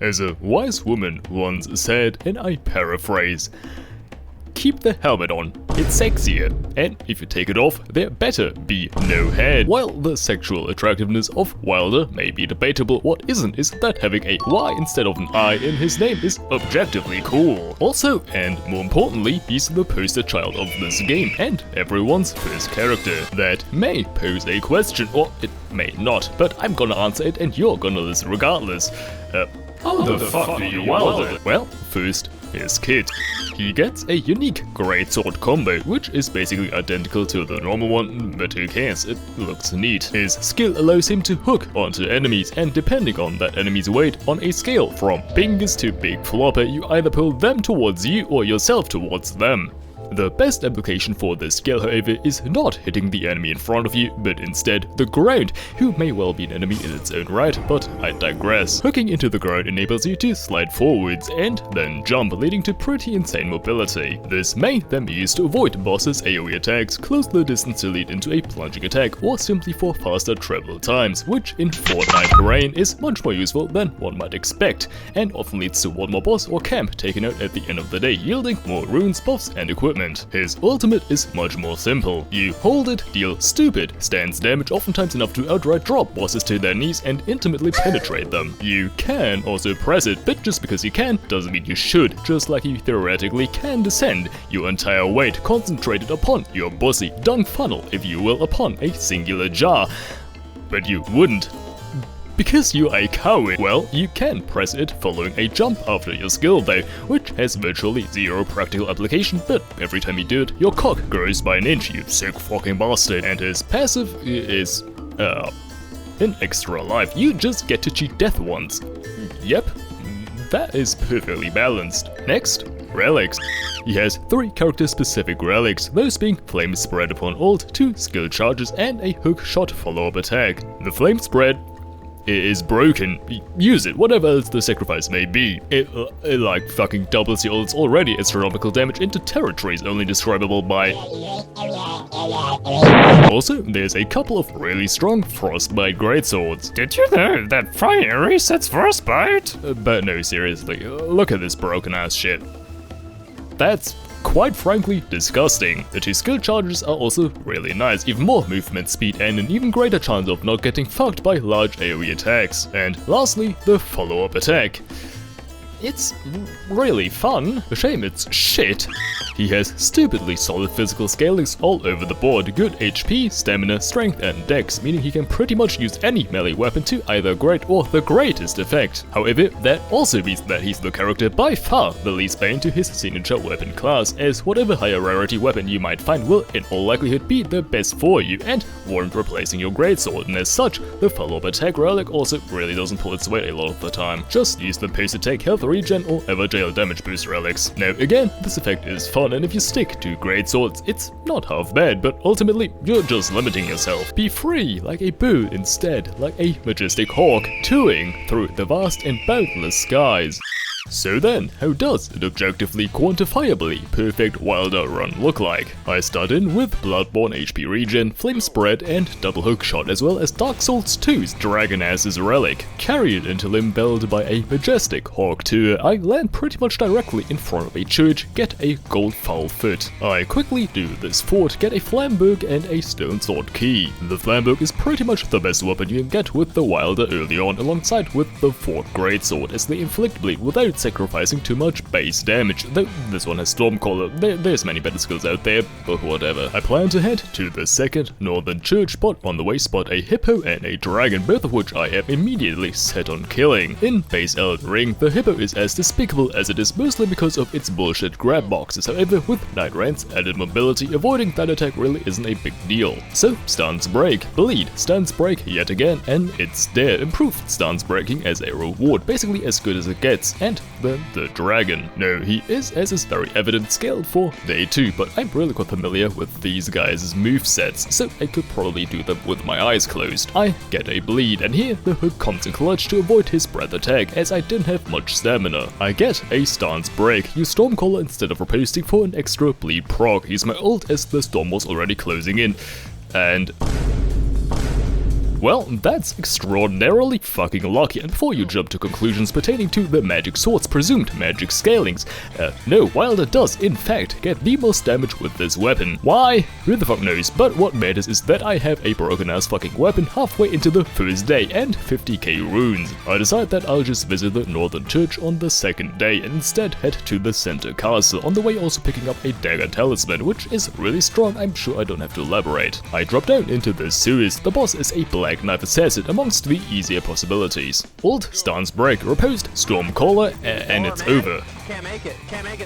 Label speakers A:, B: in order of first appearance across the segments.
A: As a wise woman once said, and I paraphrase, keep the helmet on, it's sexier, and if you take it off, there better be no head. While the sexual attractiveness of Wilder may be debatable, what isn't is that having a Y instead of an I in his name is objectively cool. Also, and more importantly, he's the poster child of this game and everyone's first character. That may pose a question, or it may not, but I'm gonna answer it and you're gonna listen regardless.
B: How the fuck do you wild it?
A: Well, first, his kit. He gets a unique greatsword combo, which is basically identical to the normal one, but who cares, it looks neat. His skill allows him to hook onto enemies, and depending on that enemy's weight on a scale from bingus to big flopper, you either pull them towards you or yourself towards them. The best application for this skill, however, is not hitting the enemy in front of you, but instead the ground, who may well be an enemy in its own right, but I digress. Hooking into the ground enables you to slide forwards and then jump, leading to pretty insane mobility. This may then be used to avoid bosses' AoE attacks, close the distance to lead into a plunging attack, or simply for faster travel times, which in Fortnite terrain is much more useful than one might expect, and often leads to one more boss or camp taken out at the end of the day, yielding more runes, buffs, and equipment. His ultimate is much more simple. You hold it, deal stupid stance damage, oftentimes enough to outright drop bosses to their knees and intimately penetrate them. You can also press it, but just because you can doesn't mean you should, just like you theoretically can descend your entire weight concentrated upon your bossy dung funnel, if you will, upon a singular jar. But you wouldn't. Because you're a coward. Well, you can press it following a jump after your skill though, which has virtually zero practical application, but every time you do it, your cock grows by an inch, you sick fucking bastard. And his passive is, in extra life. You just get to cheat death once. Yep, that is perfectly balanced. Next, relics. He has 3 character-specific relics, those being Flame Spread upon ult, 2 skill charges, and a hook shot follow-up attack. The Flame Spread is broken. Use it, whatever else the sacrifice may be. It like fucking doubles your ult's already astronomical damage into territories only describable by. Also, there's a couple of really strong Frostbite greatswords.
B: Did you know that fire resets Frostbite?
A: But no, seriously, look at this broken ass shit. That's quite frankly disgusting. The 2 skill charges are also really nice, even more movement speed and an even greater chance of not getting fucked by large AoE attacks. And lastly, the follow-up attack. It's really fun, a shame it's shit. He has stupidly solid physical scalings all over the board, good HP, stamina, strength and dex, meaning he can pretty much use any melee weapon to either great or the greatest effect. However, that also means that he's the character by far the least bane to his signature weapon class, as whatever higher rarity weapon you might find will in all likelihood be the best for you and warrant replacing your greatsword, and as such, the follow-up attack relic also really doesn't pull its weight a lot of the time. Just use the post-attack health regen or ever jail damage boost relics. Now again, this effect is fun, and if you stick to greatswords, it's not half bad, but ultimately, you're just limiting yourself. Be free, like a bird instead, like a majestic hawk, towing through the vast and boundless skies. So then, how does an objectively quantifiably perfect Wilder run look like? I start in with Bloodborne HP regen, Flame Spread and Double Hook Shot, as well as Dark Souls 2's Dragon Ass's relic. Carried until impelled by a majestic hawk tour, I land pretty much directly in front of a church, get a gold foul foot. I quickly do this fort, get a Flamberg and a Stone Sword key. The Flamberg is pretty much the best weapon you can get with the Wilder early on, alongside with the Fort Greatsword, as they inflict bleed without sacrificing too much base damage, though this one has Stormcaller. There's many better skills out there, but whatever. I plan to head to the second northern church, but on the way spot a hippo and a dragon, both of which I am immediately set on killing. In base Elden Ring, the hippo is as despicable as it is, mostly because of its bullshit grab boxes. However, with nightreign's added mobility, avoiding that attack really isn't a big deal. So, stance break, bleed, stance break yet again, and it's there. Improved stance breaking as a reward, basically as good as it gets, and then the dragon. No, he is, as is very evident, scaled for day 2, but I'm really quite familiar with these guys' movesets, so I could probably do them with my eyes closed. I get a bleed, and here the hook comes in clutch to avoid his breath attack, as I didn't have much stamina. I get a stance break, use Stormcaller instead of riposting for an extra bleed proc, use my ult as the storm was already closing in, and Well, that's extraordinarily fucking lucky, and before you jump to conclusions pertaining to the magic sword's presumed magic scalings, no, Wilder does in fact get the most damage with this weapon. Why? Who the fuck knows, but what matters is that I have a broken ass fucking weapon halfway into the first day and 50k runes. I decide that I'll just visit the northern church on the second day and instead head to the center castle, on the way also picking up a dagger talisman, which is really strong. I'm sure I don't have to elaborate. I drop down into the sewers. The boss is a black knife assassin amongst the easier possibilities. Ult, stance break, reposed, storm caller, and it's over.
C: Can't make it,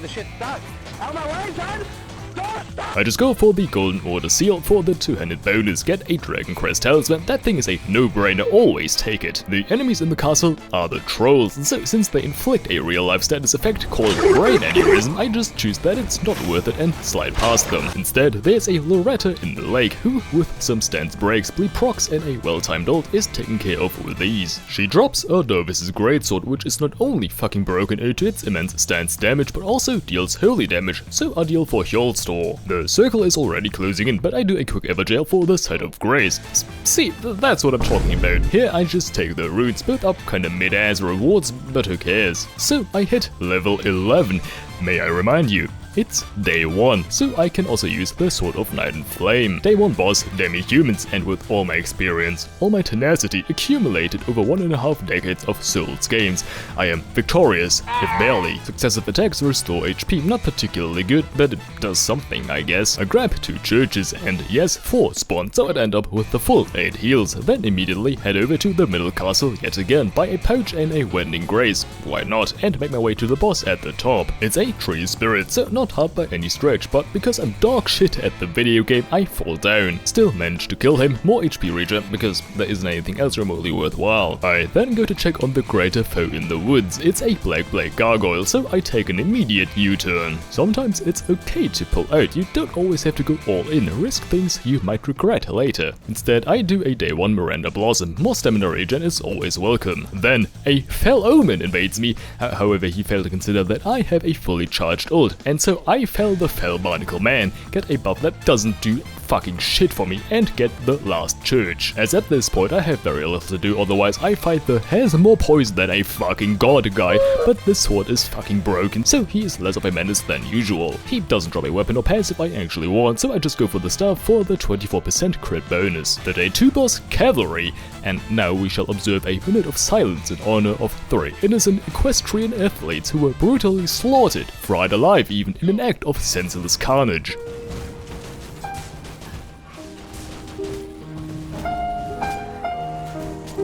C: the shit sucks. Out of my way, son! Stop!
A: I just go for the Golden Order seal for the two-handed bonus, get a Dragon Crest talisman. That thing is a no-brainer, always take it. The enemies in the castle are the trolls, and so since they inflict a real-life status effect called brain aneurysm, I just choose that it's not worth it and slide past them. Instead, there's a Loretta in the lake who, with some stance breaks, bleed procs, and a well-timed ult is taken care of with ease. She drops Ordovis's greatsword, which is not only fucking broken due to its immense stance damage, but also deals holy damage, so ideal for Hjolstor. The circle is already closing in, but I do a quick Everjail for the Site of Grace. See, that's what I'm talking about. Here I just take the runes, build up kinda mid-ass rewards, but who cares. So I hit level 11. May I remind you, it's day 1, so I can also use the Sword of Night and Flame. Day 1 boss, demi-humans, and with all my experience, all my tenacity accumulated over 1.5 decades of Souls games, I am victorious, if barely. Successive attacks restore HP, not particularly good, but it does something, I guess. I grab 2 churches and, yes, 4 spawn, so I'd end up with the full 8 heals, then immediately head over to the middle castle yet again, buy a pouch and a Wending Grace, why not, and make my way to the boss at the top. It's a tree spirit, so not hard by any stretch, but because I'm dog shit at the video game, I fall down. Still manage to kill him, more HP regen, because there isn't anything else remotely worthwhile. I then go to check on the greater foe in the woods. It's a black gargoyle, so I take an immediate U-turn. Sometimes it's okay to pull out, you don't always have to go all in, risk things you might regret later. Instead, I do a day 1 Miranda Blossom, more stamina regen is always welcome. Then, a Fell Omen invades me, however he failed to consider that I have a fully charged ult, and so I fell the Fell Barnacle Man, get a buff that doesn't do fucking shit for me, and get the last church. As at this point I have very little to do, otherwise I fight the has more poison than a fucking god guy, but this sword is fucking broken, so he is less of a menace than usual. He doesn't drop a weapon or passive I actually want, so I just go for the staff for the 24% crit bonus. The day 2 boss, Cavalry, and now we shall observe a minute of silence in honor of 3 innocent equestrian athletes who were brutally slaughtered, fried alive even, in an act of senseless carnage.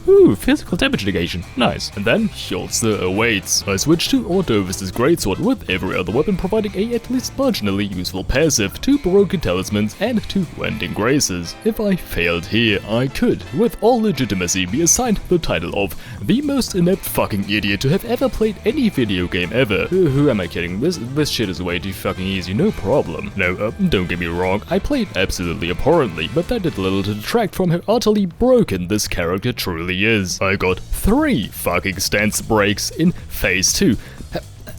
A: Ooh, physical damage negation. Nice. And then Hjolstr awaits. I switch to Ordovis's greatsword with every other weapon providing a at least marginally useful passive, 2 broken talismans, and 2 Wending Graces. If I failed here, I could, with all legitimacy, be assigned the title of the most inept fucking idiot to have ever played any video game ever. Who am I kidding? This shit is way too fucking easy, no problem. No, don't get me wrong, I played absolutely abhorrently, but that did little to detract from how utterly broken this character truly is. I got 3 fucking stance breaks in phase 2.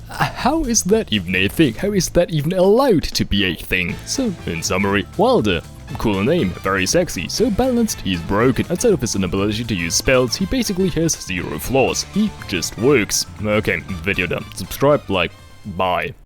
A: How is that even a thing? How is that even allowed to be a thing? So, in summary, Wylder. Cool name, very sexy, so balanced, he's broken. Outside of his inability to use spells, he basically has 0 flaws. He just works. Okay, video done. Subscribe, like, bye.